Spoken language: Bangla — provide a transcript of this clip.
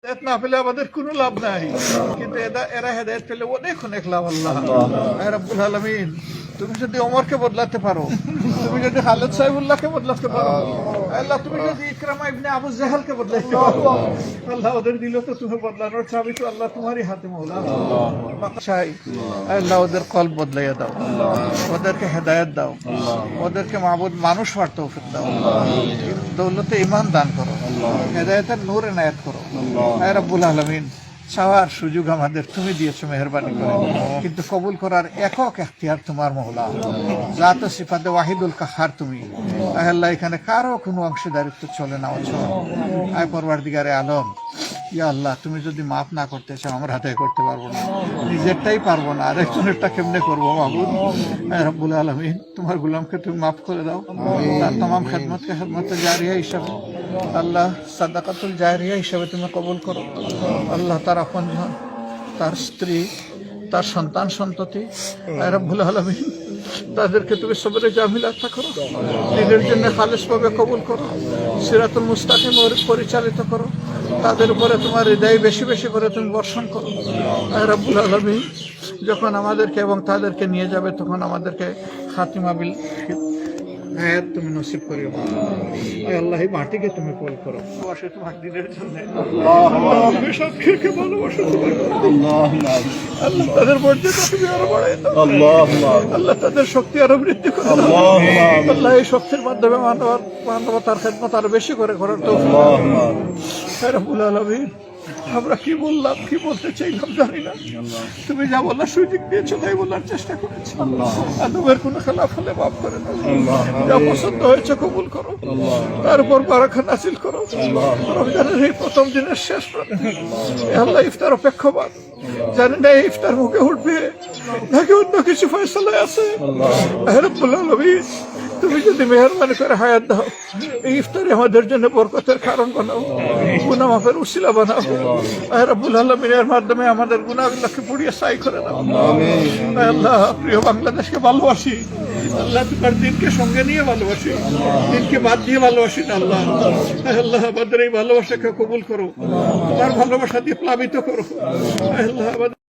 না পেলে আমাদের কোনো লাভ নাই, কিন্তু এরা হেদায়েত পেলে অনেক অনেক লাভ। আল্লাহ রাব্বুল আলামিন, তুমি যদি ওমরকে বদলাতে পারো, তুমি যদি খালেদ সাইফুল্লাহকে বদলাতে পারো, আল্লাহ তুমি যদি ইকরামা ইবনে আবু জাহলকে বদলাতে পারো, আল্লাহ ওদের দিল তো তুমি বদলানোর চাবি তো আল্লাহ তোমারই হাতে মওলা। আল্লাহ ওদের কলব বদলাইয়া দাও, ওদেরকে হেদায়েত দাও, ওদেরকে মাবুদ মানুষ হওয়ার তৌফিক দাও, দৌলতে ঈমান দান করো, হেদায়েতের নূর এনায়েত করো। আয় রাব্বুল আলামিন, চাওয়ার সুযোগ আমাদের তুমি দিয়েছো মেহেরবানি করে, কিন্তু কবুল করার একক এখতিয়ার তোমার মওলা। জাত সিফাতে ওয়াহিদুল কাহার তুমি। আয় আল্লাহ, এখানে কারো কোনো অংশীদারিত্ব চলে না। আয় পরওয়ারদিগারে আলম, ইয়া আল্লাহ, তুমি যদি মাফ না করতে চাও আমরা হাতে করতে পারবো না, নিজেরটাই পারবো না, আরেকজনেরটা কেমনে করবো মাবুদ। আয় রাব্বুল আলামিন, তোমার গোলামকে তুমি মাফ করে দাও, তার तमाम খেদমতকে খেদমতে জারিয়া হিসাবে আল্লাহ সাদাকাতুল জারিয়া হিসাবে তুমি কবুল করো। আল্লাহ তার আপনজন, তার স্ত্রী, তার সন্তান সন্ততি, আয় রাব্বুল আলামিন, তাদেরকে তুমি সবরে জামিল আতা করো, দিনের জন্য খালেসভাবে কবুল করো, সিরাতুল মুস্তাকিম পরিচালিত করো, তাদের উপরে তোমার হৃদয় বেশি বেশি করে তুমি বর্ষণ করো। আয় রাব্বুল আলামিন, যখন আমাদেরকে এবং তাদেরকে নিয়ে যাবে তখন আমাদেরকে খাতিমা বিল হায়াত তুমি নসিব করিও। আল্লাহ, এই মাটিকে তুমি কবুল করো, ভালোবাসে তোমার দিনের জন্য। তুমি সবকে ভালোবাসো তোমার, আল্লাহ তাদের মর্যাদা তুমি আরো বাড়াই দাও, আল্লাহ তাদের শক্তি আরো বৃদ্ধি করো। আল্লাহ এই শক্তির মাধ্যমে মানবতার খেদমত আরো বেশি করে করার তৌফিক দাও। রাব্বুল আলামিন, আমরা কি বললাম, কি বলতে চাইলাম জানি না, তুমি যা বলার সুযোগ দিয়েছো তাই বলার চেষ্টা করেছি। আদবের কোনো খেলাফ হলে মাফ করে দাও, যা পছন্দ হয়েছে কবুল করো, তার উপর বারাকা নাযিল করো। রমজানের এই প্রথম দিনের শেষ রাতে আল্লাহ ইফতার অপেক্ষমান, জানি না এই ইফতার মুখে উঠবে নাকি অন্য কিছু ফয়সালায় আছে। রাব্বুল আলামিন, তুমি যদি মেহেরবানি করে হায়াত দাও, এই ইফতারে আমাদের জন্য বরকতের কারণ বানাও, গুনাহ মাফের উসিলা বানাও। আয় রাব্বুল আলামিনের মাধ্যমে আমাদের গুনাহগুলোকে পুড়িয়ে ছাই করে দাও। আয় আল্লাহ, প্রিয় বাংলাদেশকে ভালোবাসি, আল্লাহ তোমার দিনকে সঙ্গে নিয়ে ভালোবাসি, দিনকে বাদ দিয়ে ভালোবাসি না। আল্লাহ, আল্লাহ আমাদের এই ভালোবাসাকে কবুল করো, তোমার ভালোবাসা দিয়ে প্লাবিত করো। আল্লাহ